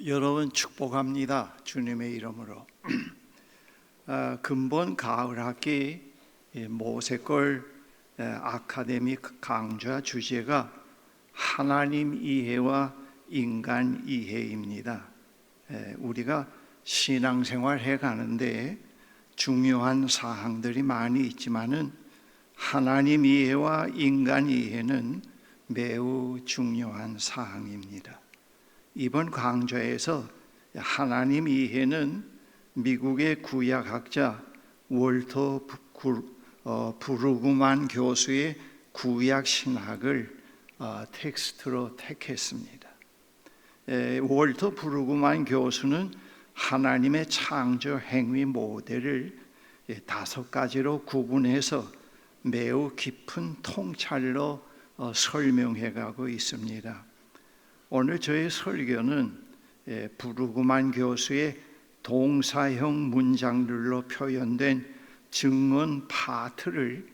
여러분 축복합니다. 주님의 이름으로. 근본 가을 학기 모세골 아카데믹 강좌 주제가 하나님 이해와 인간 이해입니다. 우리가 신앙생활 해가는데 중요한 사항들이 많이 있지만은 하나님 이해와 인간 이해는 매우 중요한 사항입니다. 이번 강좌에서 하나님 이해는 미국의 구약학자 월터 브루그만 교수의 구약 신학을 텍스트로 택했습니다. 월터 브루그만 교수는 하나님의 창조 행위 모델을 5가지로 구분해서 매우 깊은 통찰로 설명해 가고 있습니다. 오늘 저의 설교는 브루그만 교수의 동사형 문장들로 표현된 증언 파트를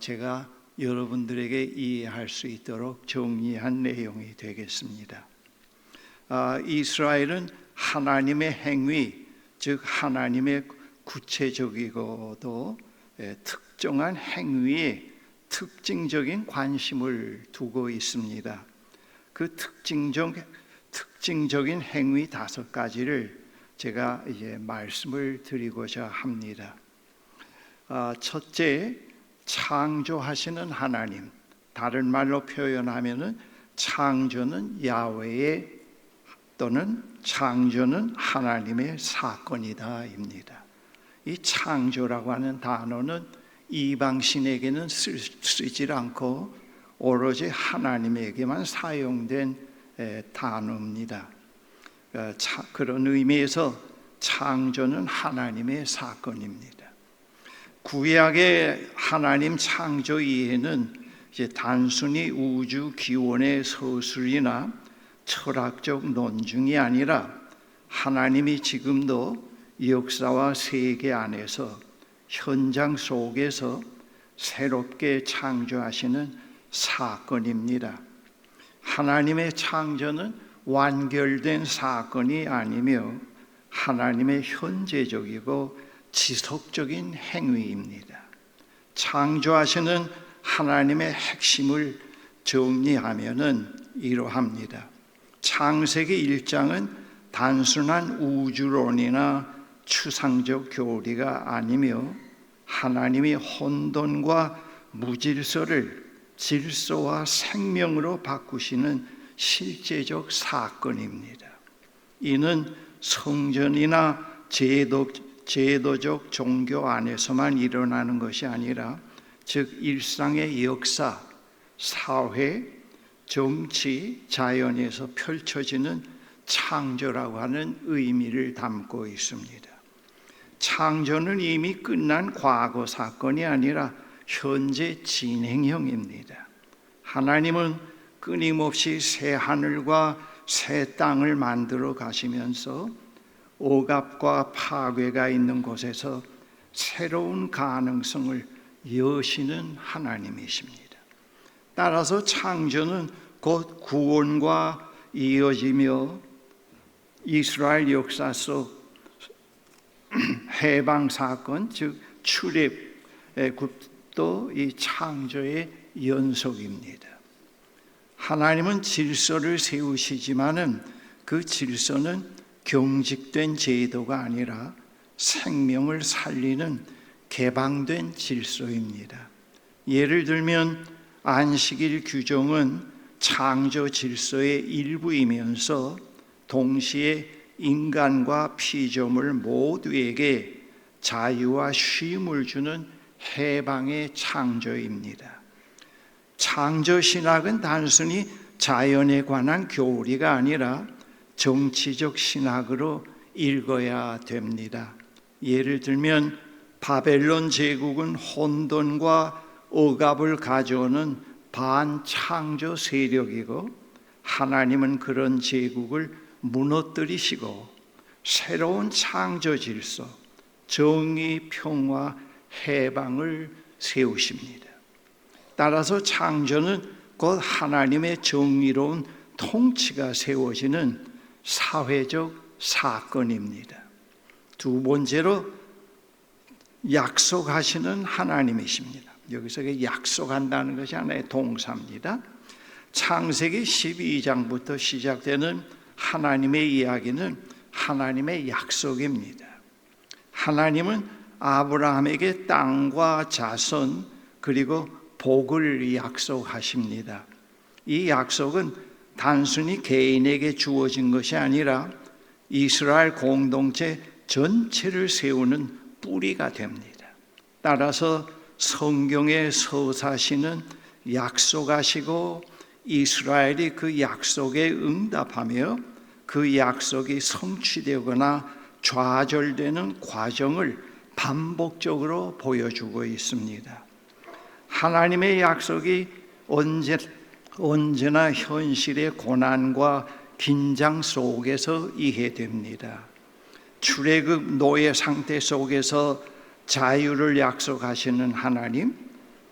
제가 여러분들에게 이해할 수 있도록 정리한 내용이 되겠습니다. 이스라엘은 하나님의 행위, 즉 하나님의 구체적이고도 특정한 행위에 특징적인 관심을 두고 있습니다. 그 특징적인 행위 5가지를 제가 이제 말씀을 드리고자 합니다. 첫째, 창조하시는 하나님. 다른 말로 표현하면은 창조는 야훼의 또는 창조는 하나님의 사건이다입니다. 이 창조라고 하는 단어는 이방신에게는 쓰지 않고 오로지 하나님에게만 사용된 단어입니다. 그런 의미에서 창조는 하나님의 사건입니다. 구약의 하나님 창조 이해는 이제 단순히 우주 기원의 서술이나 철학적 논증이 아니라 하나님이 지금도 역사와 세계 안에서 현장 속에서 새롭게 창조하시는 사건입니다. 하나님의 창조는 완결된 사건이 아니며 하나님의 현재적이고 지속적인 행위입니다. 창조하시는 하나님의 핵심을 정리하면은 이러합니다. 창세기 1장은 단순한 우주론이나 추상적 교리가 아니며 하나님이 혼돈과 무질서를 질서와 생명으로 바꾸시는 실제적 사건입니다. 이는 성전이나 제도적 종교 안에서만 일어나는 것이 아니라 즉 일상의 역사, 사회, 정치, 자연에서 펼쳐지는 창조라고 하는 의미를 담고 있습니다. 창조는 이미 끝난 과거 사건이 아니라 현재 진행형입니다. 하나님은 끊임없이 새 하늘과 새 땅을 만들어 가시면서 억압과 파괴가 있는 곳에서 새로운 가능성을 여시는 하나님이십니다. 따라서 창조는 곧 구원과 이어지며 이스라엘 역사 속 해방 사건, 즉 출애굽 또 이 창조의 연속입니다. 하나님은 질서를 세우시지만은 그 질서는 경직된 제도가 아니라 생명을 살리는 개방된 질서입니다. 예를 들면 안식일 규정은 창조 질서의 일부이면서 동시에 인간과 피조물 모두에게 자유와 쉼을 주는 해방의 창조입니다. 창조 신학은 단순히 자연에 관한 교리가 아니라 정치적 신학으로 읽어야 됩니다. 예를 들면 바벨론 제국은 혼돈과 억압을 가져오는 반창조 세력이고 하나님은 그런 제국을 무너뜨리시고 새로운 창조 질서, 정의, 평화, 해방을 세우십니다. 따라서 창조는 곧 하나님의 정의로운 통치가 세워지는 사회적 사건입니다. 두 번째로 약속하시는 하나님이십니다. 여기서 약속한다는 것이 하나의 동사입니다. 창세기 12장부터 시작되는 하나님의 이야기는 하나님의 약속입니다. 하나님은 아브라함에게 땅과 자손 그리고 복을 약속하십니다. 이 약속은 단순히 개인에게 주어진 것이 아니라 이스라엘 공동체 전체를 세우는 뿌리가 됩니다. 따라서 성경의 서사시는 약속하시고 이스라엘이 그 약속에 응답하며 그 약속이 성취되거나 좌절되는 과정을 반복적으로 보여주고 있습니다. 하나님의 약속이 언제나 현실의 고난과 긴장 속에서 이해됩니다. 출애굽 노예 상태 속에서 자유를 약속하시는 하나님,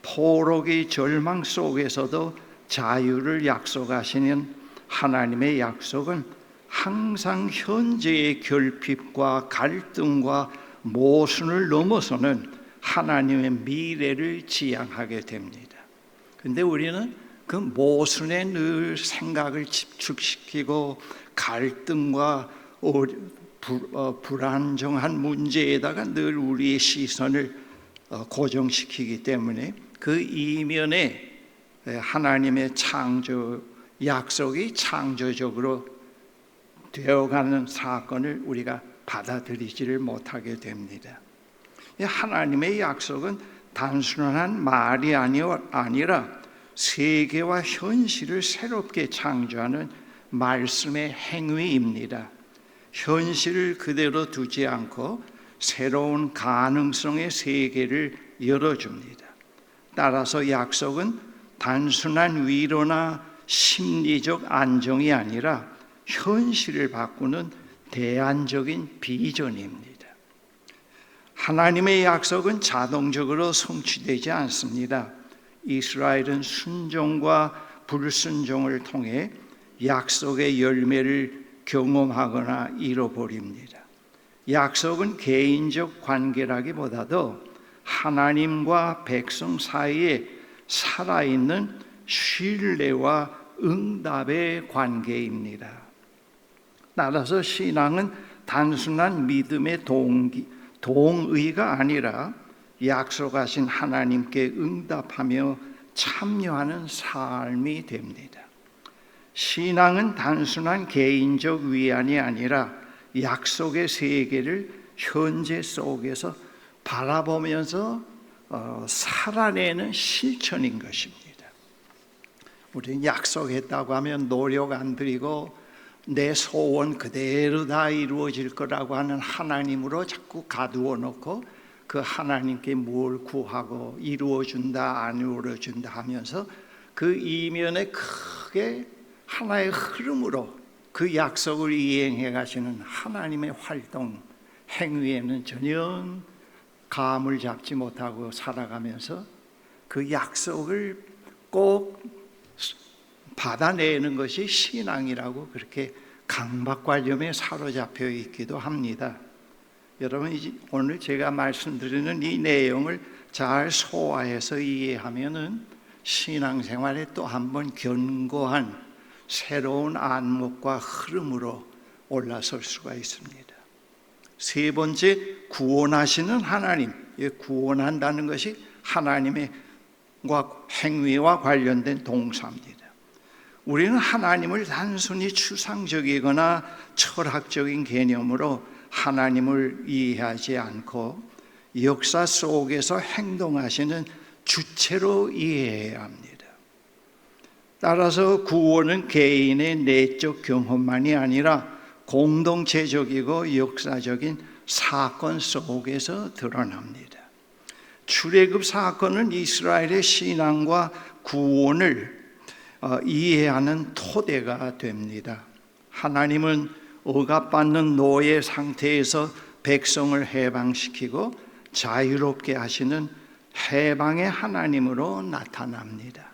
포로기 절망 속에서도 자유를 약속하시는 하나님의 약속은 항상 현재의 결핍과 갈등과 모순을 넘어서는 하나님의 미래를 지향하게 됩니다. 그런데 우리는 그 모순에 늘 생각을 집중시키고 갈등과 불안정한 문제에다가 늘 우리의 시선을 고정시키기 때문에 그 이면에 하나님의 창조 약속이 창조적으로 되어가는 사건을 우리가 받아들이지를 못하게 됩니다. 하나님의 약속은 단순한 말이 아니라 세계와 현실을 새롭게 창조하는 말씀의 행위입니다. 현실을 그대로 두지 않고 새로운 가능성의 세계를 열어줍니다. 따라서 약속은 단순한 위로나 심리적 안정이 아니라 현실을 바꾸는 대안적인 비전입니다. 하나님의 약속은 자동적으로 성취되지 않습니다. 이스라엘은 순종과 불순종을 통해 약속의 열매를 경험하거나 잃어버립니다. 약속은 개인적 관계라기보다도 하나님과 백성 사이에 살아있는 신뢰와 응답의 관계입니다. 따라서 신앙은 단순한 믿음의 동의가 아니라 약속하신 하나님께 응답하며 참여하는 삶이 됩니다. 신앙은 단순한 개인적 위안이 아니라 약속의 세계를 현재 속에서 바라보면서 살아내는 실천인 것입니다. 우리는 약속했다고 하면 노력 안 들이고 내 소원 그대로 다 이루어질 거라고 하는 하나님으로 자꾸 가두어 놓고 그 하나님께 뭘 구하고 이루어준다 안 이루어준다 하면서 그 이면에 크게 하나의 흐름으로 그 약속을 이행해 가시는 하나님의 활동 행위에는 전혀 감을 잡지 못하고 살아가면서 그 약속을 꼭 받아내는 것이 신앙이라고 그렇게 강박관념에 사로잡혀 있기도 합니다. 여러분, 오늘 제가 말씀드리는 이 내용을 잘 소화해서 이해하면은 신앙생활에 또 한 번 견고한 새로운 안목과 흐름으로 올라설 수가 있습니다. 세 번째, 구원하시는 하나님. 구원한다는 것이 하나님의 행위와 관련된 동사입니다. 우리는 하나님을 단순히 추상적이거나 철학적인 개념으로 하나님을 이해하지 않고 역사 속에서 행동하시는 주체로 이해해야 합니다. 따라서 구원은 개인의 내적 경험만이 아니라 공동체적이고 역사적인 사건 속에서 드러납니다. 출애굽 사건은 이스라엘의 신앙과 구원을 이해하는 토대가 됩니다. 하나님은 억압받는 노예 상태에서 백성을 해방시키고 자유롭게 하시는 해방의 하나님으로 나타납니다.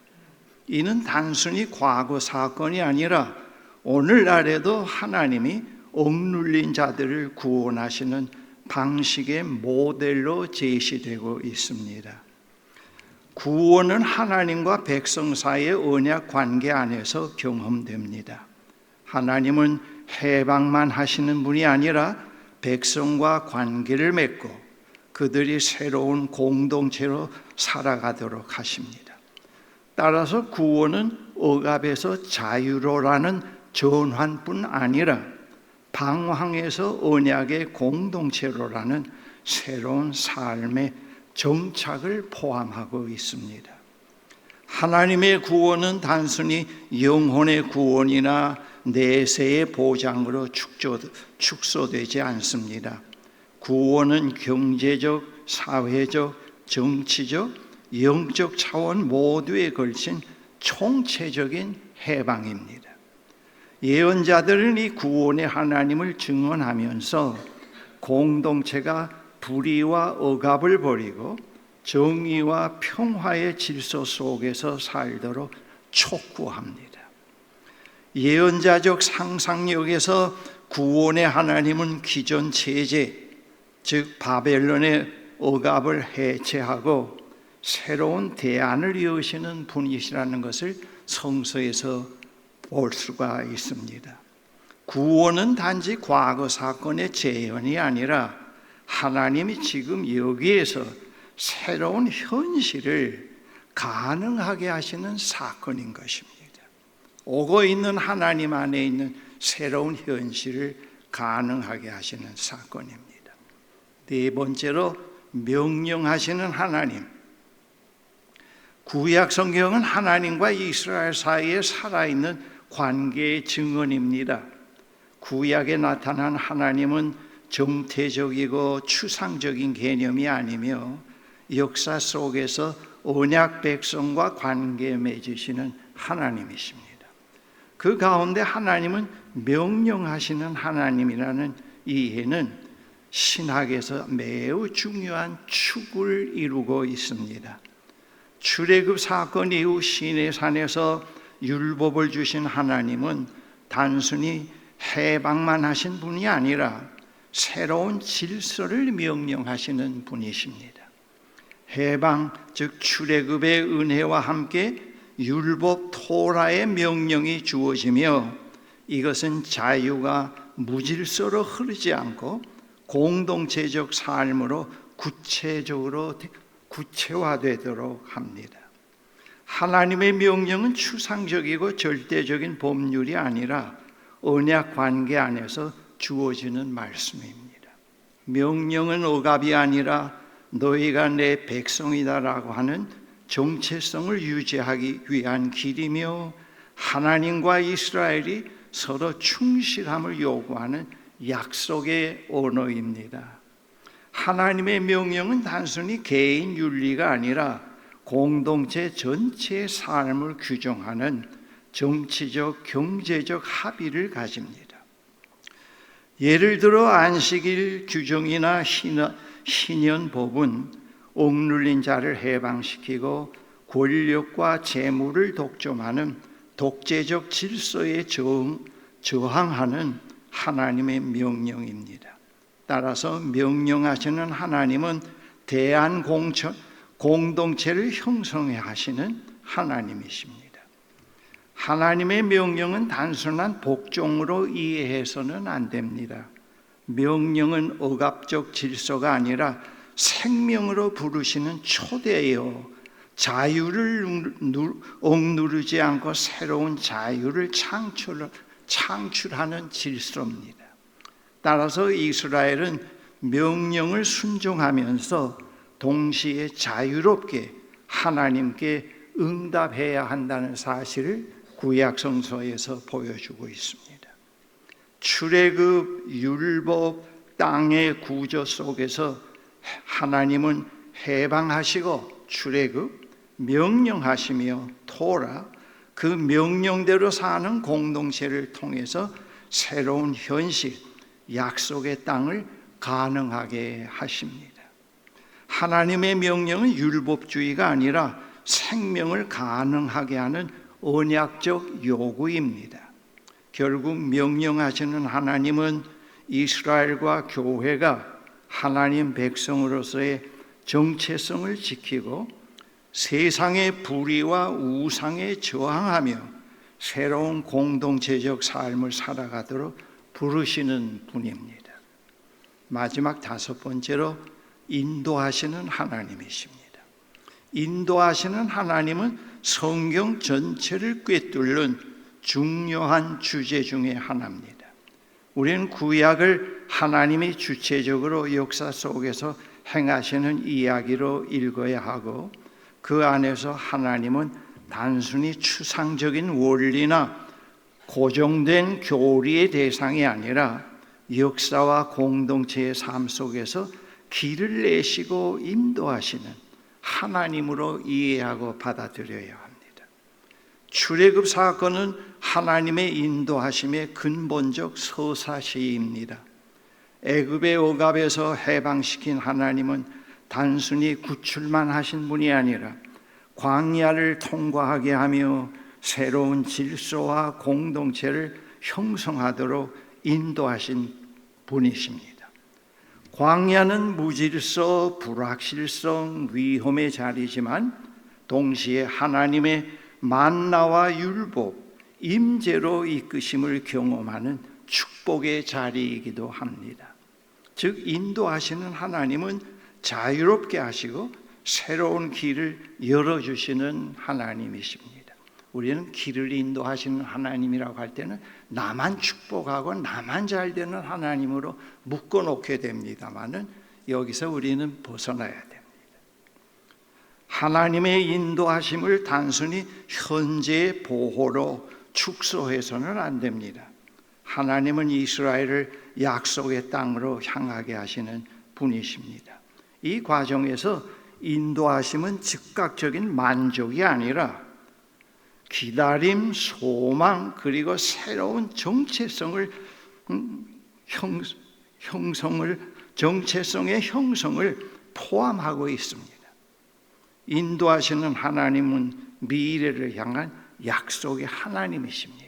이는 단순히 과거 사건이 아니라 오늘날에도 하나님이 억눌린 자들을 구원하시는 방식의 모델로 제시되고 있습니다. 구원은 하나님과 백성 사이의 언약 관계 안에서 경험됩니다. 하나님은 해방만 하시는 분이 아니라 백성과 관계를 맺고 그들이 새로운 공동체로 살아가도록 하십니다. 따라서 구원은 억압에서 자유로라는 전환뿐 아니라 방황에서 언약의 공동체로라는 새로운 삶의 정착을 포함하고 있습니다. 하나님의 구원은 단순히 영혼의 구원이나 내세의 보장으로 축소되지 않습니다. 구원은 경제적, 사회적, 정치적, 영적 차원 모두에 걸친 총체적인 해방입니다. 예언자들은 이 구원의 하나님을 증언하면서 공동체가 불의와 억압을 버리고 정의와 평화의 질서 속에서 살도록 촉구합니다. 예언자적 상상력에서 구원의 하나님은 기존 체제, 즉 바벨론의 억압을 해체하고 새로운 대안을 여시는 분이시라는 것을 성서에서 볼 수가 있습니다. 구원은 단지 과거 사건의 재현이 아니라 하나님이 지금 여기에서 새로운 현실을 가능하게 하시는 사건인 것입니다. 오고 있는 하나님 안에 있는 새로운 현실을 가능하게 하시는 사건입니다. 네 번째로 명령하시는 하나님. 구약 성경은 하나님과 이스라엘 사이에 살아있는 관계의 증언입니다. 구약에 나타난 하나님은 정태적이고 추상적인 개념이 아니며 역사 속에서 언약 백성과 관계 맺으시는 하나님이십니다. 그 가운데 하나님은 명령하시는 하나님이라는 이해는 신학에서 매우 중요한 축을 이루고 있습니다. 출애굽 사건 이후 시내산에서 율법을 주신 하나님은 단순히 해방만 하신 분이 아니라 새로운 질서를 명령하시는 분이십니다. 해방, 즉 출애굽의 은혜와 함께 율법 토라의 명령이 주어지며 이것은 자유가 무질서로 흐르지 않고 공동체적 삶으로 구체적으로 구체화되도록 합니다. 하나님의 명령은 추상적이고 절대적인 법률이 아니라 언약 관계 안에서 주어지는 말씀입니다. 명령은 억압이 아니라 너희가 내 백성이다라고 하는 정체성을 유지하기 위한 길이며 하나님과 이스라엘이 서로 충실함을 요구하는 약속의 언어입니다. 하나님의 명령은 단순히 개인 윤리가 아니라 공동체 전체의 삶을 규정하는 정치적, 경제적 합의를 가집니다. 예를 들어 안식일 규정이나 신년법은 억눌린 자를 해방시키고 권력과 재물을 독점하는 독재적 질서에 저항하는 하나님의 명령입니다. 따라서 명령하시는 하나님은 공동체를 형성해 하시는 하나님이십니다. 하나님의 명령은 단순한 복종으로 이해해서는 안 됩니다. 명령은 억압적 질서가 아니라 생명으로 부르시는 초대요, 자유를 억누르지 않고 새로운 자유를 창출하는 질서입니다. 따라서 이스라엘은 명령을 순종하면서 동시에 자유롭게 하나님께 응답해야 한다는 사실을 구약 성서에서 보여주고 있습니다. 출애굽, 율법, 땅의 구조 속에서 하나님은 해방하시고 출애굽, 명령하시며 토라, 그 명령대로 사는 공동체를 통해서 새로운 현실, 약속의 땅을 가능하게 하십니다. 하나님의 명령은 율법주의가 아니라 생명을 가능하게 하는 언약적 요구입니다. 결국 명령하시는 하나님은 이스라엘과 교회가 하나님 백성으로서의 정체성을 지키고 세상의 불의와 우상에 저항하며 새로운 공동체적 삶을 살아가도록 부르시는 분입니다. 마지막 다섯 번째로 인도하시는 하나님이십니다. 인도하시는 하나님은 성경 전체를 꿰뚫는 중요한 주제 중에 하나입니다. 우리는 구약을 하나님이 주체적으로 역사 속에서 행하시는 이야기로 읽어야 하고, 그 안에서 하나님은 단순히 추상적인 원리나 고정된 교리의 대상이 아니라 역사와 공동체의 삶 속에서 길을 내시고 인도하시는 하나님으로 이해하고 받아들여야 합니다. 출애굽 사건은 하나님의 인도하심의 근본적 서사시입니다. 애굽의 억압에서 해방시킨 하나님은 단순히 구출만 하신 분이 아니라 광야를 통과하게 하며 새로운 질서와 공동체를 형성하도록 인도하신 분이십니다. 광야는 무질서, 불확실성, 위험의 자리지만 동시에 하나님의 만나와 율법, 임재로 이끄심을 경험하는 축복의 자리이기도 합니다. 즉 인도하시는 하나님은 자유롭게 하시고 새로운 길을 열어주시는 하나님이십니다. 우리는 길을 인도하시는 하나님이라고 할 때는 나만 축복하고 나만 잘 되는 하나님으로 묶어놓게 됩니다마는 여기서 우리는 벗어나야 됩니다. 하나님의 인도하심을 단순히 현재의 보호로 축소해서는 안 됩니다. 하나님은 이스라엘을 약속의 땅으로 향하게 하시는 분이십니다. 이 과정에서 인도하심은 즉각적인 만족이 아니라 기다림, 소망, 그리고 새로운 정체성의 형성을 포함하고 있습니다. 인도하시는 하나님은 미래를 향한 약속의 하나님이십니다.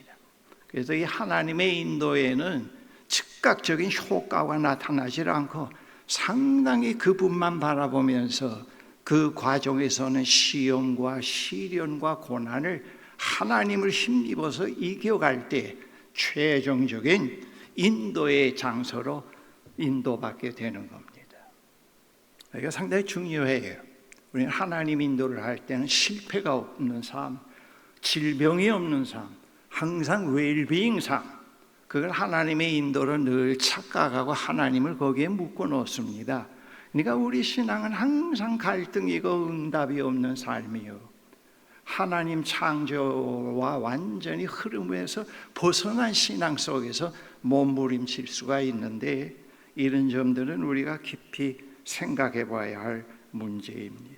그래서 이 하나님의 인도에는 즉각적인 효과가 나타나질 않고 상당히 그분만 바라보면서 그 과정에서는 시험과 시련과 고난을 하나님을 힘입어서 이겨갈 때 최종적인 인도의 장소로 인도받게 되는 겁니다. 이게 상당히 중요해요. 우리는 하나님 인도를 할 때는 실패가 없는 삶, 질병이 없는 삶, 항상 웰비잉 삶, 그걸 하나님의 인도로 늘 착각하고 하나님을 거기에 묶어 놓습니다. 그러니까 우리 신앙은 항상 갈등이고 응답이 없는 삶이요, 하나님 창조와 완전히 흐름에서 벗어난 신앙 속에서 몸부림칠 수가 있는데, 이런 점들은 우리가 깊이 생각해 봐야 할 문제입니다.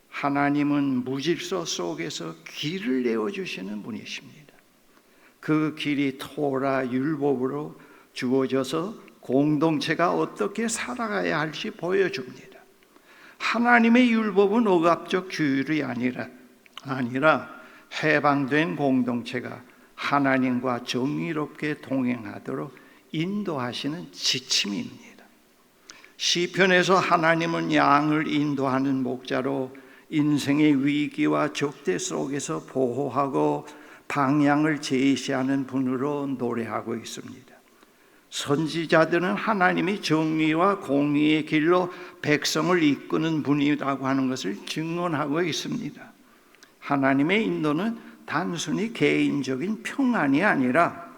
하나님은 무질서 속에서 길을 내어주시는 분이십니다. 그 길이 토라 율법으로 주어져서 공동체가 어떻게 살아가야 할지 보여줍니다. 하나님의 율법은 억압적 규율이 아니라 해방된 공동체가 하나님과 정의롭게 동행하도록 인도하시는 지침입니다. 시편에서 하나님은 양을 인도하는 목자로 인생의 위기와 적대 속에서 보호하고 방향을 제시하는 분으로 노래하고 있습니다. 선지자들은 하나님이 정의와 공의의 길로 백성을 이끄는 분이라고 하는 것을 증언하고 있습니다. 하나님의 인도는 단순히 개인적인 평안이 아니라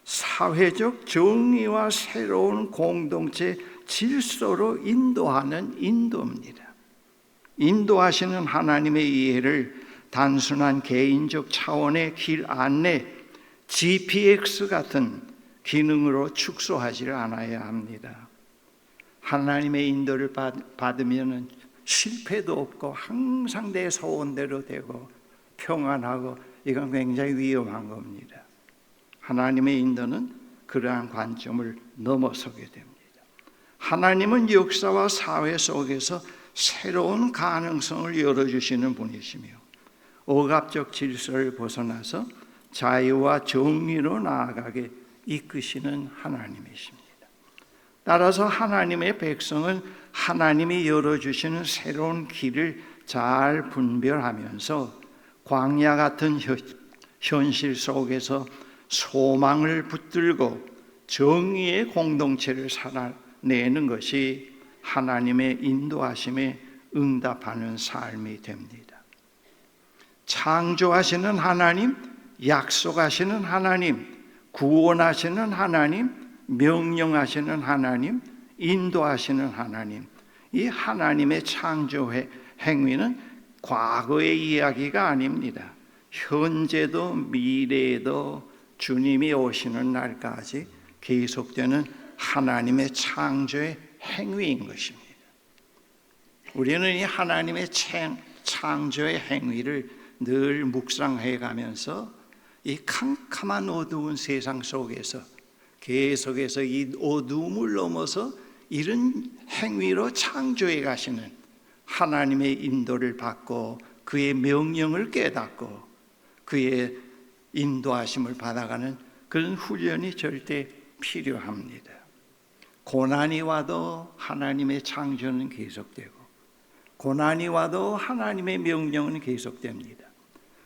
사회적 정의와 새로운 공동체 질서로 인도하는 인도입니다. 인도하시는 하나님의 이해를 단순한 개인적 차원의 길 안내, GPX 같은 기능으로 축소하지 않아야 합니다. 하나님의 인도를 받으면 실패도 없고 항상 내 소원대로 되고 평안하고, 이건 굉장히 위험한 겁니다. 하나님의 인도는 그러한 관점을 넘어서게 됩니다. 하나님은 역사와 사회 속에서 새로운 가능성을 열어주시는 분이시며 억압적 질서를 벗어나서 자유와 정의로 나아가게 이끄시는 하나님이십니다. 따라서 하나님의 백성은 하나님이 열어주시는 새로운 길을 잘 분별하면서 광야 같은 현실 속에서 소망을 붙들고 정의의 공동체를 살아내는 것이 하나님의 인도하심에 응답하는 삶이 됩니다. 창조하시는 하나님, 약속하시는 하나님, 구원하시는 하나님, 명령하시는 하나님, 인도하시는 하나님, 이 하나님의 창조 행위는 과거의 이야기가 아닙니다. 현재도 미래에도 주님이 오시는 날까지 계속되는 하나님의 창조의 행위인 것입니다. 우리는 이 하나님의 창조의 행위를 늘 묵상해 가면서 이 캄캄한 어두운 세상 속에서 계속해서 이 어두움을 넘어서 이런 행위로 창조해 가시는 하나님의 인도를 받고 그의 명령을 깨닫고 그의 인도하심을 받아가는 그런 훈련이 절대 필요합니다. 고난이 와도 하나님의 창조는 계속되고 고난이 와도 하나님의 명령은 계속됩니다.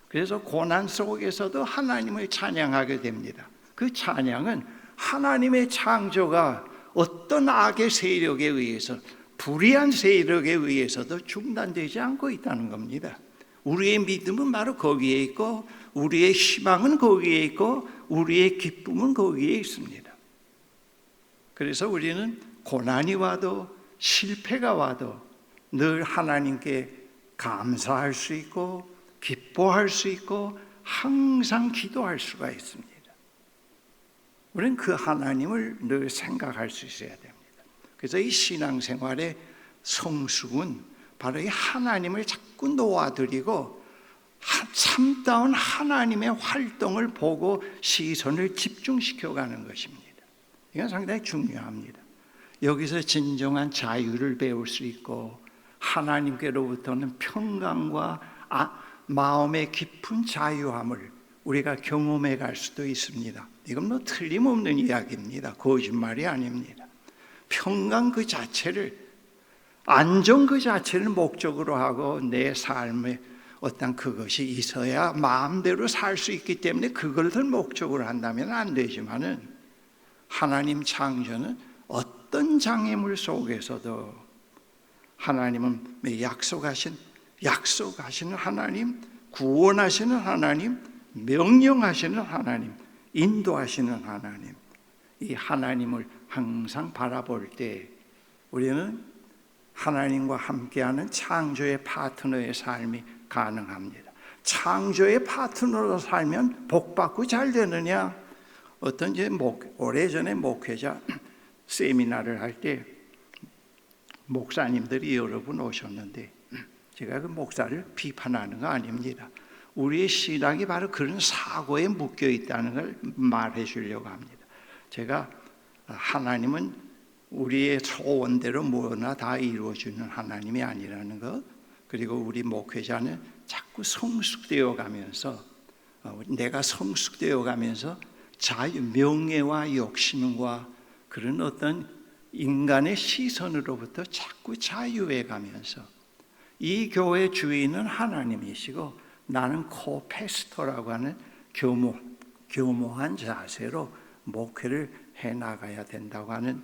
그래서 고난 속에서도 하나님을 찬양하게 됩니다. 그 찬양은 하나님의 창조가 어떤 악의 세력에 의해서 불의한 세력에 의해서도 중단되지 않고 있다는 겁니다. 우리의 믿음은 바로 거기에 있고 우리의 희망은 거기에 있고 우리의 기쁨은 거기에 있습니다. 그래서 우리는 고난이 와도 실패가 와도 늘 하나님께 감사할 수 있고 기뻐할 수 있고 항상 기도할 수가 있습니다. 우리는 그 하나님을 늘 생각할 수 있어야 됩니다. 그래서 이 신앙생활의 성숙은 바로 이 하나님을 자꾸 놓아드리고 참다운 하나님의 활동을 보고 시선을 집중시켜가는 것입니다. 이건 상당히 중요합니다. 여기서 진정한 자유를 배울 수 있고 하나님께로부터는 평강과 마음의 깊은 자유함을 우리가 경험해 갈 수도 있습니다. 이건 뭐 틀림없는 이야기입니다. 거짓말이 아닙니다. 평강 그 자체를, 안정 그 자체를 목적으로 하고 내 삶에 어떤 그것이 있어야 마음대로 살 수 있기 때문에 그것을 목적으로 한다면 안 되지만은 하나님 창조는 어떤 장애물 속에서도 하나님은 약속하시는 하나님, 구원하시는 하나님, 명령하시는 하나님, 인도하시는 하나님, 이 하나님을 항상 바라볼 때 우리는 하나님과 함께하는 창조의 파트너의 삶이 가능합니다. 창조의 파트너로 살면 복받고 잘 되느냐? 어떤 오래전에 목회자 세미나를 할 때 목사님들이 여러 분 오셨는데 제가 그 목사를 비판하는 거 아닙니다. 우리의 신앙이 바로 그런 사고에 묶여 있다는 걸 말해 주려고 합니다. 제가 하나님은 우리의 소원대로 뭐나 다 이루어주는 하나님이 아니라는 것, 그리고 우리 목회자는 자꾸 성숙되어 가면서 내가 성숙되어 가면서 명예와 욕심과 그런 어떤 인간의 시선으로부터 자꾸 자유해 가면서 이 교회 주인은 하나님이시고 나는 코패스터라고 하는 교모한 자세로 목회를 해나가야 된다고 하는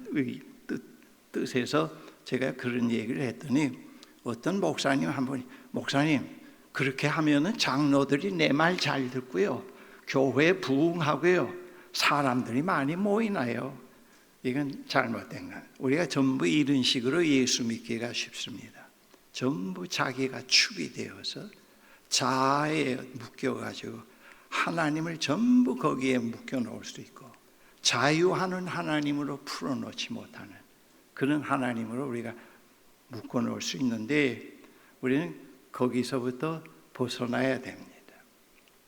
뜻에서 제가 그런 얘기를 했더니 어떤 목사님 한 분이 목사님 그렇게 하면은 장로들이 내 말 잘 듣고요 교회 부흥하고요 사람들이 많이 모이나요? 이건 잘못된 거. 우리가 전부 이런 식으로 예수 믿기가 쉽습니다. 전부 자기가 축이 되어서 자아에 묶여가지고 하나님을 전부 거기에 묶여놓을 수 있고 자유하는 하나님으로 풀어놓지 못하는 그런 하나님으로 우리가 묶어놓을 수 있는데 우리는 거기서부터 벗어나야 됩니다.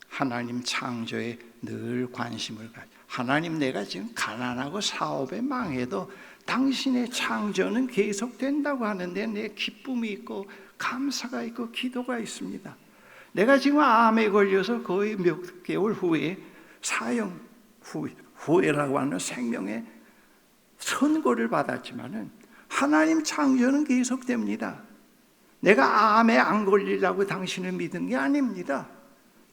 하나님 창조에 늘 관심을 가지고 하나님 내가 지금 가난하고 사업에 망해도 당신의 창조는 계속된다고 하는데 내 기쁨이 있고 감사가 있고 기도가 있습니다. 내가 지금 암에 걸려서 거의 몇 개월 후에 사형 후회라고 하는 생명의 선고를 받았지만은 하나님 창조는 계속됩니다. 내가 암에 안 걸리려고 당신을 믿은 게 아닙니다.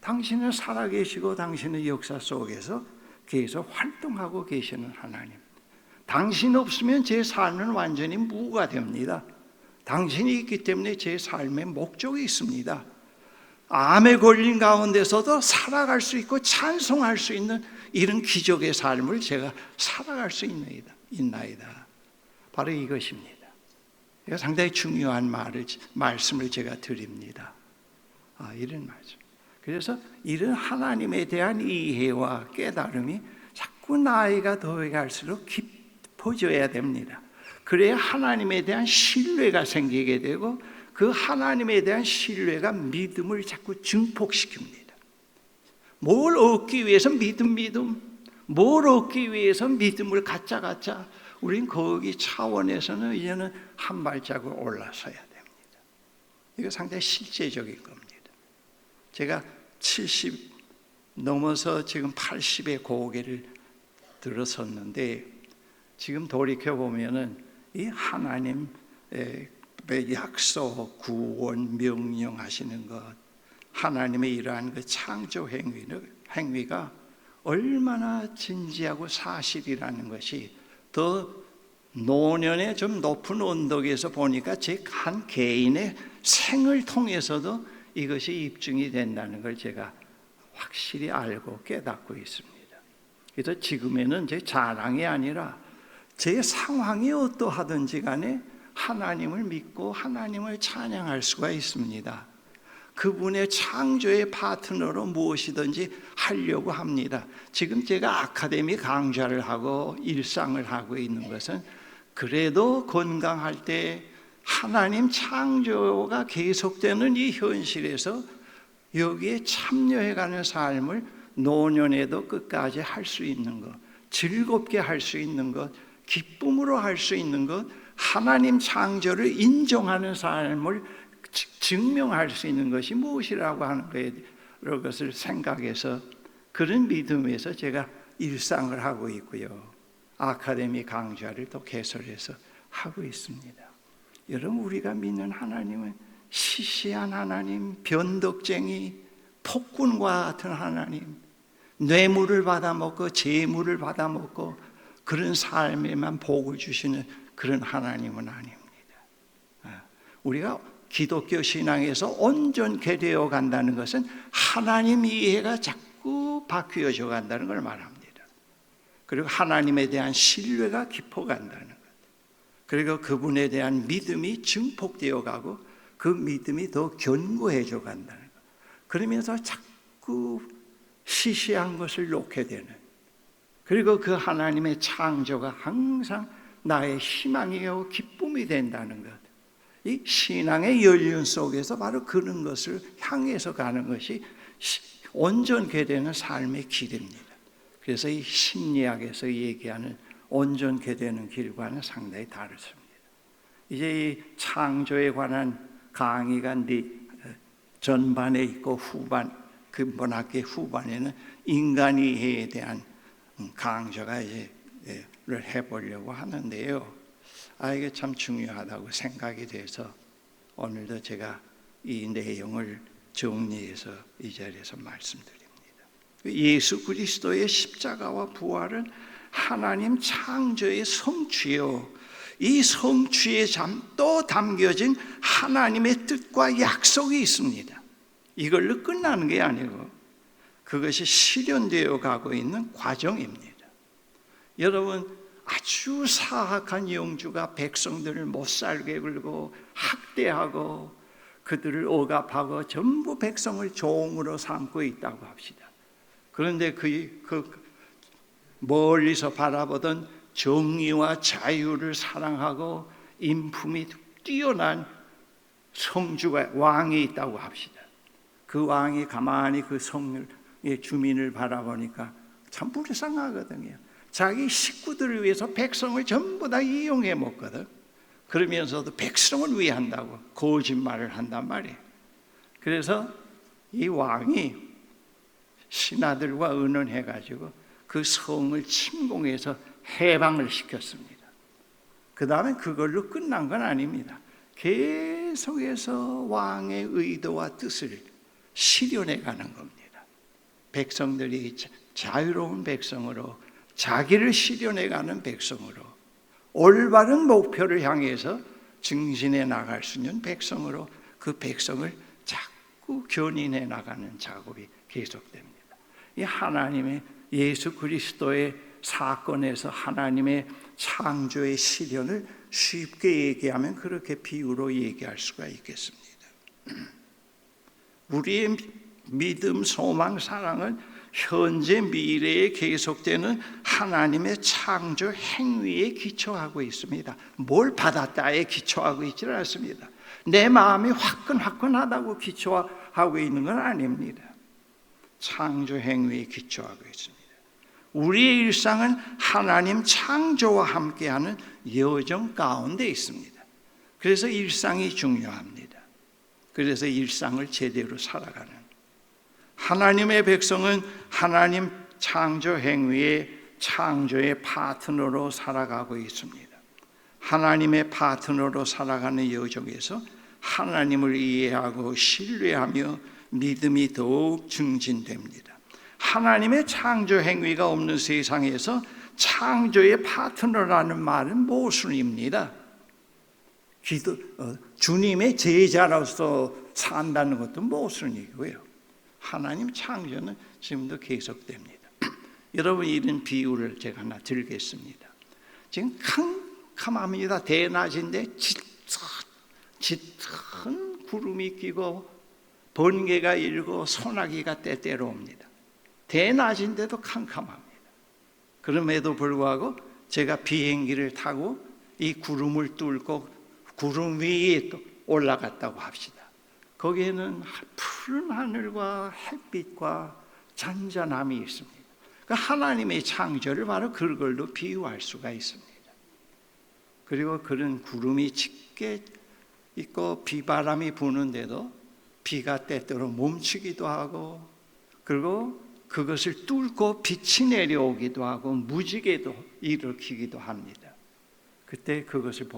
당신은 살아계시고 당신의 역사 속에서 계속 활동하고 계시는 하나님. 당신 없으면 제 삶은 완전히 무가 됩니다. 당신이 있기 때문에 제 삶에 목적이 있습니다. 암에 걸린 가운데서도 살아갈 수 있고 찬송할 수 있는 이런 기적의 삶을 제가 살아갈 수 있나이다. 바로 이것입니다. 이거 상당히 중요한 말씀을 제가 드립니다. 이런 말씀. 그래서 이런 하나님에 대한 이해와 깨달음이 자꾸 나이가 더해갈수록 깊어져야 됩니다. 그래야 하나님에 대한 신뢰가 생기게 되고 그 하나님에 대한 신뢰가 믿음을 자꾸 증폭시킵니다. 뭘 얻기 위해서 믿음, 뭘 얻기 위해서 믿음을 갖자. 우린 거기 차원에서는 이제는 한 발자국 올라서야 됩니다. 이거 상당히 실제적인 겁니다. 제가 70 넘어서 지금 80의 고개를 들어섰는데 지금 돌이켜 보면은 이 하나님의 약속, 구원, 명령하시는 것, 하나님의 이러한 그 창조 행위가 얼마나 진지하고 사실이라는 것이 더 노년의 좀 높은 언덕에서 보니까 제 한 개인의 생을 통해서도 이것이 입증이 된다는 걸 제가 확실히 알고 깨닫고 있습니다. 그래서 지금에는 제 자랑이 아니라 제 상황이 어떠하든지 간에 하나님을 믿고 하나님을 찬양할 수가 있습니다. 그분의 창조의 파트너로 무엇이든지 하려고 합니다. 지금 제가 아카데미 강좌를 하고 일상을 하고 있는 것은 그래도 건강할 때 하나님 창조가 계속되는 이 현실에서 여기에 참여해가는 삶을 노년에도 끝까지 할 수 있는 것, 즐겁게 할 수 있는 것, 기쁨으로 할 수 있는 것, 하나님 창조를 인정하는 삶을 증명할 수 있는 것이 무엇이라고 하는 것을 생각해서 그런 믿음에서 제가 일상을 하고 있고요. 아카데미 강좌를 또 개설해서 하고 있습니다. 여러분, 우리가 믿는 하나님은 시시한 하나님, 변덕쟁이, 폭군과 같은 하나님, 뇌물을 받아먹고 재물을 받아먹고 그런 삶에만 복을 주시는 그런 하나님은 아닙니다. 우리가 기독교 신앙에서 온전케 되어 간다는 것은 하나님 이해가 자꾸 바뀌어져 간다는 걸 말합니다. 그리고 하나님에 대한 신뢰가 깊어 간다는 것, 그리고 그분에 대한 믿음이 증폭되어 가고 그 믿음이 더 견고해져 간다는 것, 그러면서 자꾸 시시한 것을 놓게 되는, 그리고 그 하나님의 창조가 항상 나의 희망이요 기쁨이 된다는 것, 이 신앙의 연륜 속에서 바로 그런 것을 향해서 가는 것이 온전케 되는 삶의 길입니다. 그래서 이 심리학에서 얘기하는 온전케 되는 길과는 상당히 다르습니다. 이제 이 창조에 관한 강의가 전반에 있고 근본학계 후반에는 인간이해에 대한 강좌가 를 해보려고 하는데요. 이게 참 중요하다고 생각이 돼서 오늘도 제가 이 내용을 정리해서 이 자리에서 말씀드립니다. 예수 그리스도의 십자가와 부활은 하나님 창조의 성취요, 이 성취에 또 담겨진 하나님의 뜻과 약속이 있습니다. 이걸로 끝나는 게 아니고 그것이 실현되어 가고 있는 과정입니다. 여러분, 아주 사악한 영주가 백성들을 못살게 굴고 학대하고 그들을 억압하고 전부 백성을 종으로 삼고 있다고 합시다. 그런데 그 멀리서 바라보던 정의와 자유를 사랑하고 인품이 뛰어난 성주가 왕이 있다고 합시다. 그 왕이 가만히 그 성의 주민을 바라보니까 참 불쌍하거든요. 자기 식구들을 위해서 백성을 전부 다 이용해 먹거든. 그러면서도 백성을 위한다고 거짓말을 한단 말이에요. 그래서 이 왕이 신하들과 의논해가지고 그 성을 침공해서 해방을 시켰습니다. 그 다음에 그걸로 끝난 건 아닙니다. 계속해서 왕의 의도와 뜻을 실현해 가는 겁니다. 백성들이 자유로운 백성으로, 자기를 실현해 가는 백성으로, 올바른 목표를 향해서 증진해 나갈 수 있는 백성으로 그 백성을 자꾸 견인해 나가는 작업이 계속됩니다. 이 하나님의 예수 그리스도의 사건에서 하나님의 창조의 실현을 쉽게 얘기하면 그렇게 비유로 얘기할 수가 있겠습니다. 우리의 믿음, 소망, 사랑은 현재 미래에 계속되는 하나님의 창조 행위에 기초하고 있습니다. 뭘 받았다에 기초하고 있지는 않습니다. 내 마음이 화끈화끈하다고 기초하고 있는 건 아닙니다. 창조 행위에 기초하고 있습니다. 우리의 일상은 하나님 창조와 함께하는 여정 가운데 있습니다. 그래서 일상이 중요합니다. 그래서 일상을 제대로 살아가는 하나님의 백성은 하나님 창조 행위의 창조의 파트너로 살아가고 있습니다. 하나님의 파트너로 살아가는 여정에서 하나님을 이해하고 신뢰하며 믿음이 더욱 증진됩니다. 하나님의 창조 행위가 없는 세상에서 창조의 파트너라는 말은 모순입니다. 주님의 제자로서 산다는 것도 모순이고요. 하나님 창조는 지금도 계속됩니다. 여러분, 이런 비유를 제가 하나 들겠습니다. 지금 캄캄합니다. 대낮인데 짙은 구름이 끼고 번개가 일고 소나기가 때때로 옵니다. 대낮인데도 캄캄합니다. 그럼에도 불구하고 제가 비행기를 타고 이 구름을 뚫고 구름 위에 또 올라갔다고 합시다. 거기에는 푸른 하늘과 햇빛과 잔잔함이 있습니다. 그러니까 하나님의 창조를 바로 그걸로 비유할 수가 있습니다. 그리고 그런 구름이 짙게 있고 비바람이 부는데도 비가 때때로 멈추기도 하고, 그리고 그것을 뚫고 빛이 내려오기도 하고 무지개도 일으키기도 합니다. 그때 그것을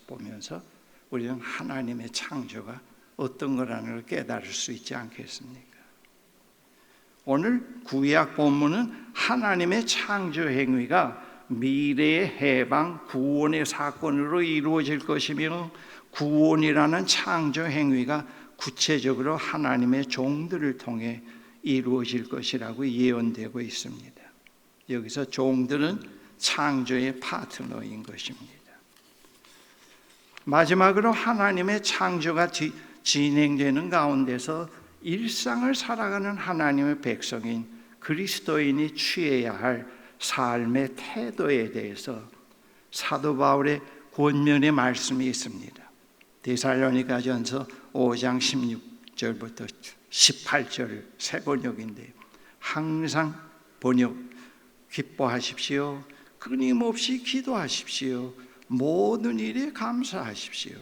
보면서 우리는 하나님의 창조가 어떤 거라는 걸 깨달을 수 있지 않겠습니까? 오늘 구약 본문은 하나님의 창조 행위가 미래의 해방, 구원의 사건으로 이루어질 것이며, 구원이라는 창조 행위가 구체적으로 하나님의 종들을 통해 이루어질 것이라고 예언되고 있습니다. 여기서 종들은 창조의 파트너인 것입니다. 마지막으로 하나님의 창조가 진행되는 가운데서 일상을 살아가는 하나님의 백성인 그리스도인이 취해야 할 삶의 태도에 대해서 사도 바울의 권면의 말씀이 있습니다. 데살로니가전서 5장 16절부터 18절 새 번역인데, 항상 기뻐하십시오. 끊임없이 기도하십시오. 모든 일에 감사하십시오.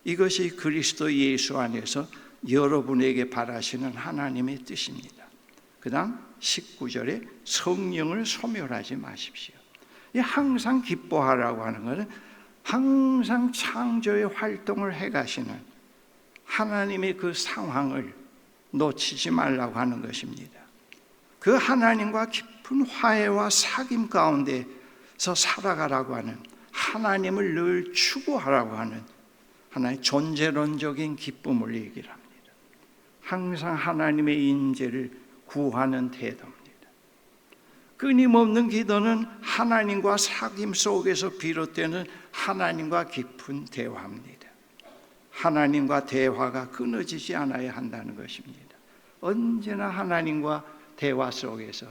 이것이 그리스도 예수 안에서 여러분에게 바라시는 하나님의 뜻입니다. 그 다음 19절에 성령을 소멸하지 마십시오. 항상 기뻐하라고 하는 것은 항상 창조의 활동을 해가시는 하나님의 그 상황을 놓치지 말라고 하는 것입니다. 그 하나님과 깊은 화해와 사귐 가운데서 살아가라고 하는, 하나님을 늘 추구하라고 하는 하나의 존재론적인 기쁨을 얘기를 합니다. 항상 하나님의 인재를 구하는 태도입니다. 끊임없는 기도는 하나님과 사귐 속에서 비롯되는 하나님과 깊은 대화입니다. 하나님과 대화가 끊어지지 않아야 한다는 것입니다. 언제나 하나님과 대화 속에서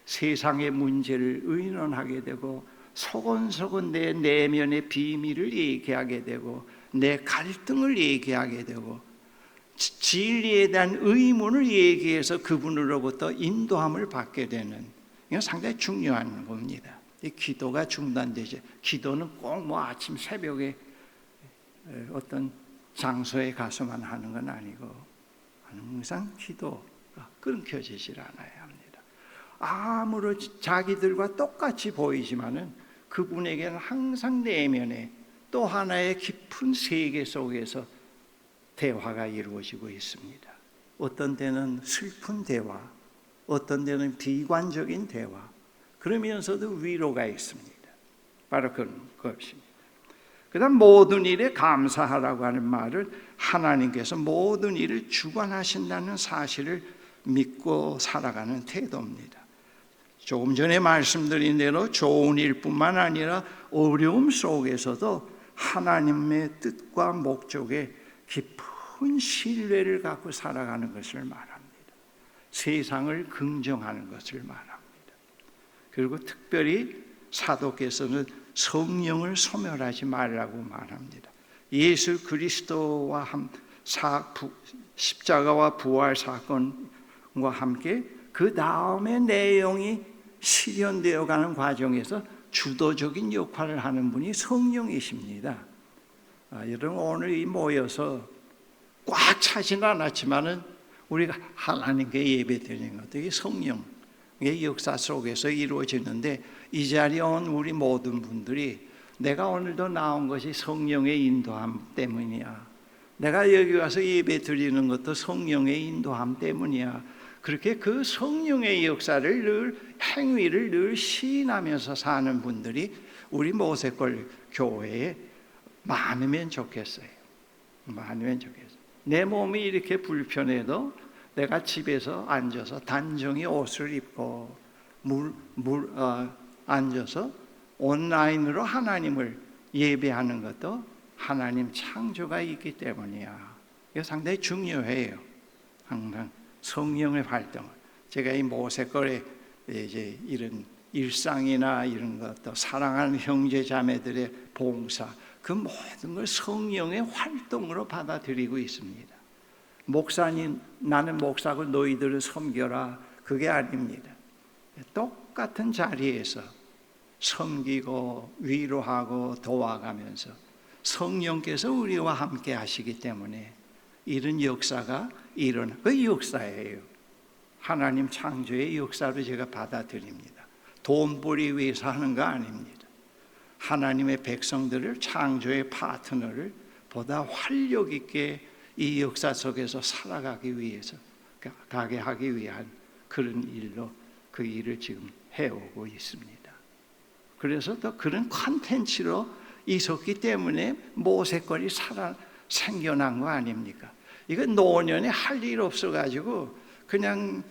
세상의 문제를 의논하게 되고, 소곤소곤 내 내면의 비밀을 얘기하게 되고, 내 갈등을 얘기하게 되고, 진리에 대한 의문을 얘기해서 그분으로부터 인도함을 받게 되는, 이건 상당히 중요한 겁니다. 이 기도가 중단되죠. 기도는 꼭 아침 새벽에 어떤 장소에 가서만 하는 건 아니고, 항상 기도, 끊겨지질 않아야 합니다. 아무런 자기들과 똑같이 보이지만은 그분에게는 항상 내면에 또 하나의 깊은 세계 속에서 대화가 이루어지고 있습니다. 어떤 때는 슬픈 대화, 어떤 때는 비관적인 대화, 그러면서도 위로가 있습니다. 바로 그런 것입니다. 그 다음 모든 일에 감사하라고 하는 말을 하나님께서 모든 일을 주관하신다는 사실을 믿고 살아가는 태도입니다. 조금 전에 말씀드린 대로 좋은 일뿐만 아니라 어려움 속에서도 하나님의 뜻과 목적에 깊은 신뢰를 갖고 살아가는 것을 말합니다. 세상을 긍정하는 것을 말합니다. 그리고 특별히 사도께서는 성령을 소멸하지 말라고 말합니다. 예수 그리스도와 십자가와 부활 사건과 함께 그 다음의 내용이 실현되어 가는 과정에서 주도적인 역할을 하는 분이 성령이십니다. 여러분 오늘 이 모여서 꽉 차진 않았지만은 우리가 하나님께 예배드리는 것도 이 성령의 역사 속에서 이루어지는데, 이 자리에 온 우리 모든 분들이 내가 오늘도 나온 것이 성령의 인도함 때문이야, 내가 여기 와서 예배 드리는 것도 성령의 인도함 때문이야, 그렇게 그 성령의 역사를 늘, 행위를 늘 시인하면서 사는 분들이 우리 모세골 교회에 많으면 좋겠어요. 많으면 좋겠어요. 내 몸이 이렇게 불편해도 내가 집에서 앉아서 단정히 옷을 입고 앉아서 온라인으로 하나님을 예배하는 것도 하나님 창조가 있기 때문이야. 이거 상당히 중요해요. 항상 성령의 활동을. 제가 이 모세골에 이제 이런 일상이나 이런 것도 사랑하는 형제 자매들의 봉사, 그 모든 걸 성령의 활동으로 받아들이고 있습니다. 목사님, 나는 목사고 너희들은 섬겨라, 그게 아닙니다. 똑같은 자리에서 섬기고 위로하고 도와가면서 성령께서 우리와 함께 하시기 때문에 이런 역사가 일어나, 그 역사예요. 하나님 창조의 역사로 제가 받아들입니다. 돈 벌이 위해서 하는 거 아닙니다. 하나님의 백성들을, 창조의 파트너를 보다 활력 있게 이 역사 속에서 살아가기 위해서, 가게 하기 위한 그런 일로 그 일을 지금 해오고 있습니다. 그래서 또 그런 콘텐츠로 있었기 때문에 모세골이 생겨난 거 아닙니까? 이건 노년에 할 일 없어가지고 그냥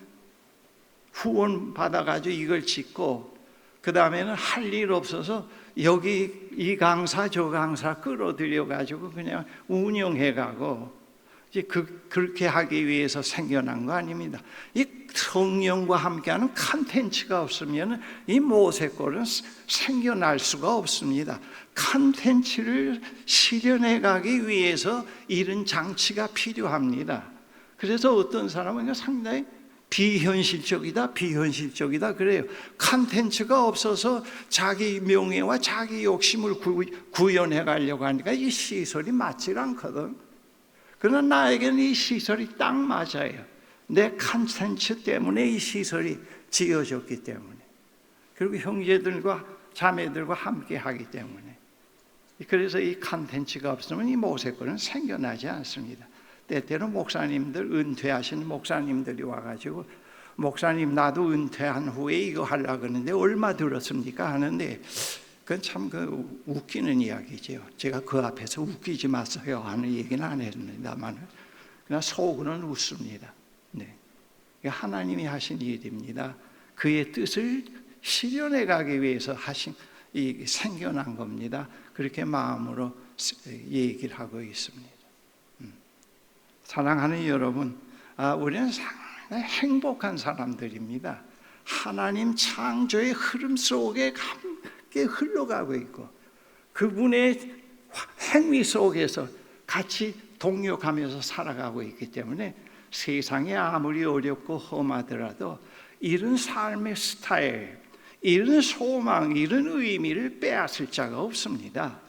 후원 받아가지고 이걸 짓고, 그 다음에는 할 일 없어서 여기 이 강사 저 강사 끌어들여가지고 그냥 운영해가고, 이제 그렇게 하기 위해서 생겨난 거 아닙니다. 이 성령과 함께하는 콘텐츠가 없으면 이 모세골은 생겨날 수가 없습니다. 콘텐츠를 실현해 가기 위해서 이런 장치가 필요합니다. 그래서 어떤 사람은 상당히 비현실적이다 그래요. 콘텐츠가 없어서 자기 명예와 자기 욕심을 구현해 가려고 하니까 이 시설이 맞질 않거든. 그러나 나에게는 이 시설이 딱 맞아요. 내 콘텐츠 때문에 이 시설이 지어졌기 때문에, 그리고 형제들과 자매들과 함께 하기 때문에. 그래서 이 콘텐츠가 없으면 이 모세골은 생겨나지 않습니다. 때때로 목사님들, 은퇴하시는 목사님들이 와가지고 목사님 나도 은퇴한 후에 이거 하려고 하는데 얼마 들었습니까? 하는데 그건 참 웃기는 이야기죠. 제가 그 앞에서 웃기지 마세요 하는 얘기는 안 했습니다만 그냥 속으로는 웃습니다. 네. 하나님이 하신 일입니다. 그의 뜻을 실현해 가기 위해서 생겨난 겁니다. 그렇게 마음으로 얘기를 하고 있습니다. 사랑하는 여러분, 우리는 상당히 행복한 사람들입니다. 하나님 창조의 흐름 속에 함께 흘러가고 있고 그분의 행위 속에서 같이 동역하면서 살아가고 있기 때문에 세상이 아무리 어렵고 험하더라도 이런 삶의 스타일, 이런 소망, 이런 의미를 빼앗을 자가 없습니다.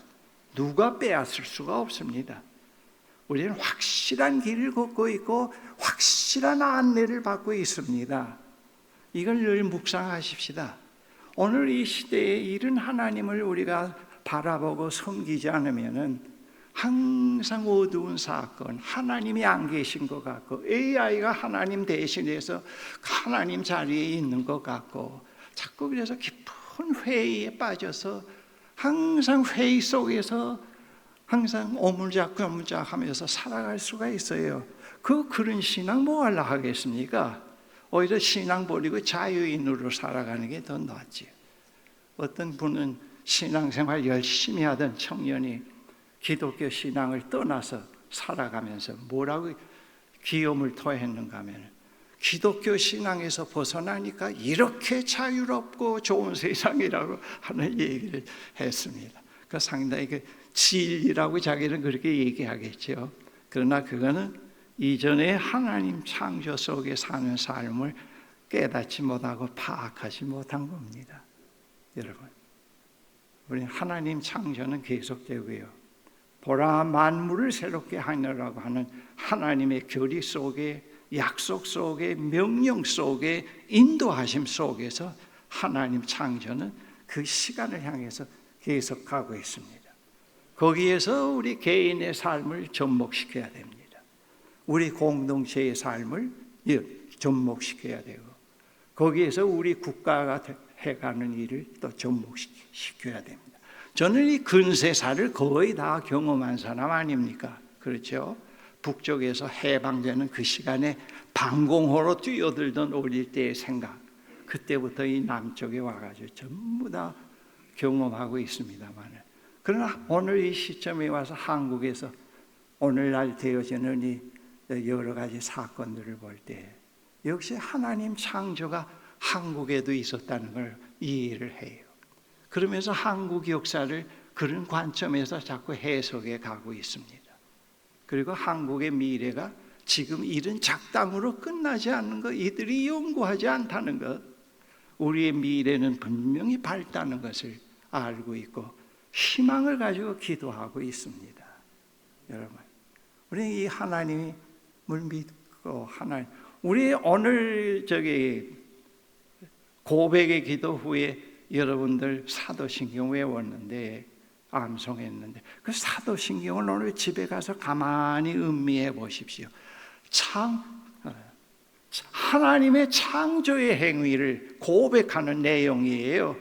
누가 빼앗을 수가 없습니다. 우리는 확실한 길을 걷고 있고 확실한 안내를 받고 있습니다. 이걸 늘 묵상하십시다. 오늘 이 시대에 이런 하나님을 우리가 바라보고 섬기지 않으면은 항상 어두운 사건, 하나님이 안 계신 것 같고 AI가 하나님 대신해서 하나님 자리에 있는 것 같고 자꾸 그래서 깊은 회의에 빠져서 항상 회의 속에서 항상 오물작교물작 하면서 살아갈 수가 있어요. 그런 신앙 뭐 하려 하겠습니까? 오히려 신앙 버리고 자유인으로 살아가는 게 더 낫지. 어떤 분은 신앙생활 열심히 하던 청년이 기독교 신앙을 떠나서 살아가면서 뭐라고 기염을 토했는가 하면 기독교 신앙에서 벗어나니까 이렇게 자유롭고 좋은 세상이라고 하는 얘기를 했습니다. 그 상당히 진리라고 자기는 그렇게 얘기하겠죠. 그러나 그거는 이전에 하나님 창조 속에 사는 삶을 깨닫지 못하고 파악하지 못한 겁니다. 여러분, 우리 하나님 창조는 계속되고요. 보라 만물을 새롭게 하느라고 하는 하나님의 교리 속에 약속 속에 명령 속에 인도하심 속에서 하나님 창조는 그 시간을 향해서 계속 가고 있습니다. 거기에서 우리 개인의 삶을 접목시켜야 됩니다. 우리 공동체의 삶을 접목시켜야 되고 거기에서 우리 국가가 해가는 일을 또 접목시켜야 됩니다. 저는 이 근세사를 거의 다 경험한 사람 아닙니까? 그렇죠? 북쪽에서 해방되는 그 시간에 방공호로 뛰어들던 어릴 때의 생각, 그때부터 이 남쪽에 와가지고 전부 다 경험하고 있습니다만, 그러나 오늘 이 시점에 와서 한국에서 오늘날 되어지는 이 여러 가지 사건들을 볼 때 역시 하나님 창조가 한국에도 있었다는 걸 이해를 해요. 그러면서 한국 역사를 그런 관점에서 자꾸 해석해 가고 있습니다. 그리고 한국의 미래가 지금 이런 작당으로 끝나지 않는 것, 이들이 연구하지 않다는 것, 우리의 미래는 분명히 밝다는 것을 알고 있고 희망을 가지고 기도하고 있습니다. 여러분, 우리 이 하나님을 믿고 우리 오늘 고백의 기도 후에 여러분들 사도신경 외웠는데 암송했는데 그 사도신경을 오늘 집에 가서 가만히 음미해 보십시오. 하나님의 창조의 행위를 고백하는 내용이에요.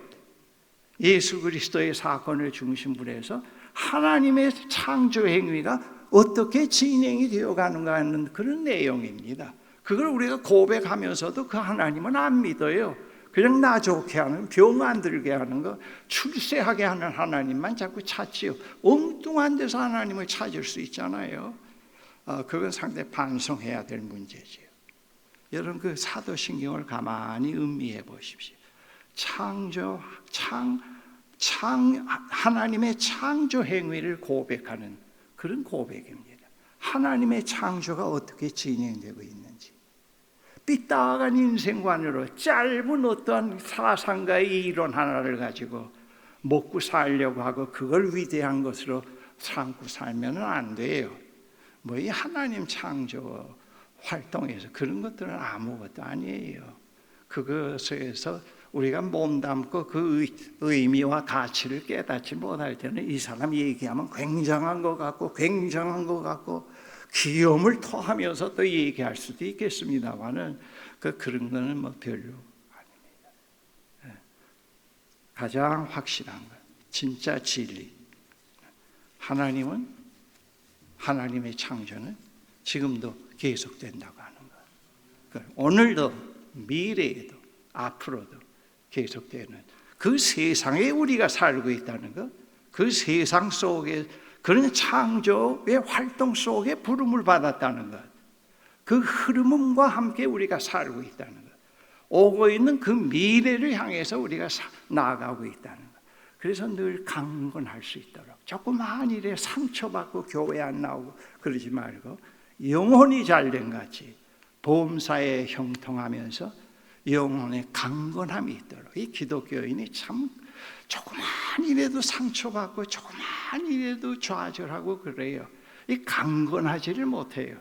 예수 그리스도의 사건을 중심으로 해서 하나님의 창조 행위가 어떻게 진행이 되어가는가 하는 그런 내용입니다. 그걸 우리가 고백하면서도 그 하나님은 안 믿어요. 그냥 나 좋게 하는, 병 안 들게 하는 거, 출세하게 하는 하나님만 자꾸 찾지요. 엉뚱한 데서 하나님을 찾을 수 있잖아요. 그건 상당히 반성해야 될 문제지요. 여러분, 그 사도신경을 가만히 음미해 보십시오. 하나님의 창조 행위를 고백하는 그런 고백입니다. 하나님의 창조가 어떻게 진행되고 있는지, 삐딱한 인생관으로 짧은 어떠한 사상가의 이론 하나를 가지고 먹고 살려고 하고 그걸 위대한 것으로 삼고 살면 안 돼요. 뭐 이 하나님 창조 활동에서 그런 것들은 아무것도 아니에요. 그것에서 우리가 몸담고 그 의미와 가치를 깨닫지 못할 때는 이 사람 얘기하면 굉장한 것 같고 기염을 토하면서 또 얘기할 수도 있겠습니다만은 그런 거는 뭐 별로 아닙니다. 가장 확실한 것, 진짜 진리. 하나님의 창조는 지금도 계속된다고 하는 것. 오늘도 미래에도 앞으로도 계속되는 그 세상에 우리가 살고 있다는 것, 그 세상 속에 그런 창조의 활동 속에 부름을 받았다는 것, 그 흐름과 함께 우리가 살고 있다는 것, 오고 있는 그 미래를 향해서 우리가 나아가고 있다는 것. 그래서 늘 강건할 수 있도록 조그만 일에 상처받고 교회 안 나오고 그러지 말고 영혼이 잘된 같이 보험사에 형통하면서 영혼의 강건함이 있도록, 이 기독교인이 참 조그만 일에도 상처받고 조그만 일에도 좌절하고 그래요. 이 강건하지를 못해요.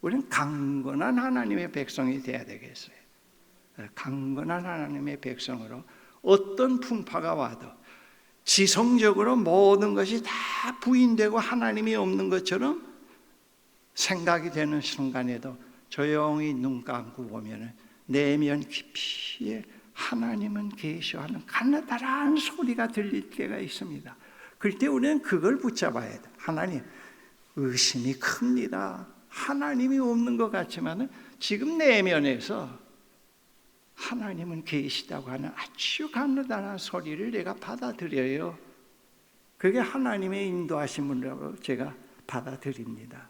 우리는 강건한 하나님의 백성이 돼야 되겠어요. 강건한 하나님의 백성으로 어떤 풍파가 와도 지성적으로 모든 것이 다 부인되고 하나님이 없는 것처럼 생각이 되는 순간에도 조용히 눈 감고 보면 내면 깊이에 하나님은 계셔 하는 가느다란 소리가 들릴 때가 있습니다. 그럴 때 우리는 그걸 붙잡아야 돼. 하나님, 의심이 큽니다. 하나님이 없는 것 같지만 지금 내면에서 하나님은 계시다고 하는 아주 가느다란 소리를 내가 받아들여요. 그게 하나님의 인도하심으로 제가 받아들입니다.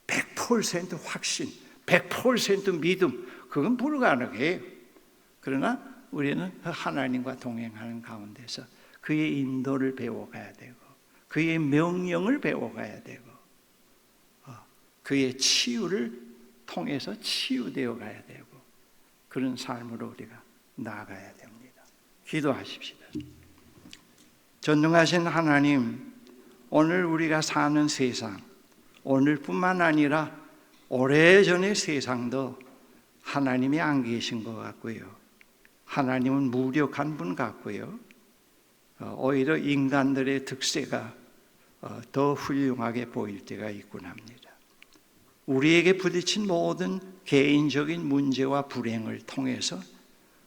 100% 확신, 100% 믿음, 그건 불가능해요. 그러나 우리는 하나님과 동행하는 가운데서 그의 인도를 배워가야 되고, 그의 명령을 배워가야 되고, 그의 치유를 통해서 치유되어 가야 되고, 그런 삶으로 우리가 나아가야 됩니다. 기도하십시다. 전능하신 하나님, 오늘 우리가 사는 세상, 오늘뿐만 아니라 오래전의 세상도 하나님이 안 계신 것 같고요. 하나님은 무력한 분 같고요. 오히려 인간들의 득세가 더 훌륭하게 보일 때가 있곤 합니다. 우리에게 부딪힌 모든 개인적인 문제와 불행을 통해서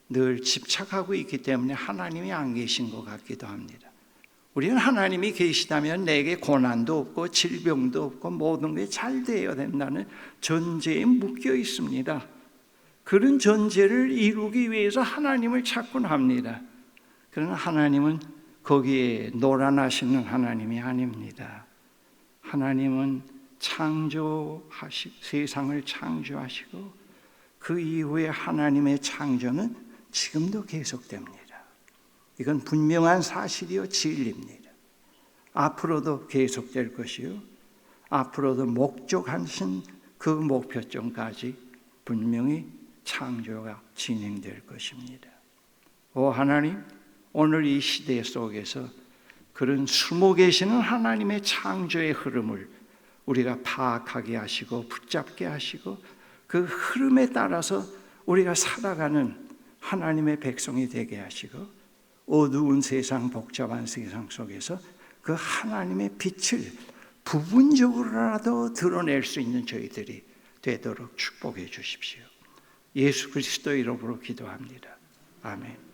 늘 집착하고 있기 때문에 하나님이 안 계신 것 같기도 합니다. 우리는 하나님이 계시다면 내게 고난도 없고 질병도 없고 모든 게 잘 되어야 된다는 전제에 묶여 있습니다. 그런 전제를 이루기 위해서 하나님을 찾곤 합니다. 그러나 하나님은 거기에 노란하시는 하나님이 아닙니다. 하나님은 세상을 창조하시고 그 이후에 하나님의 창조는 지금도 계속됩니다. 이건 분명한 사실이요 진리입니다. 앞으로도 계속될 것이요, 앞으로도 목적하신 그 목표점까지 분명히 창조가 진행될 것입니다. 오 하나님, 오늘 이 시대 속에서 그런 숨어 계시는 하나님의 창조의 흐름을 우리가 파악하게 하시고 붙잡게 하시고 그 흐름에 따라서 우리가 살아가는 하나님의 백성이 되게 하시고 어두운 세상, 복잡한 세상 속에서 그 하나님의 빛을 부분적으로라도 드러낼 수 있는 저희들이 되도록 축복해 주십시오. 예수 그리스도 이름으로 기도합니다. 아멘.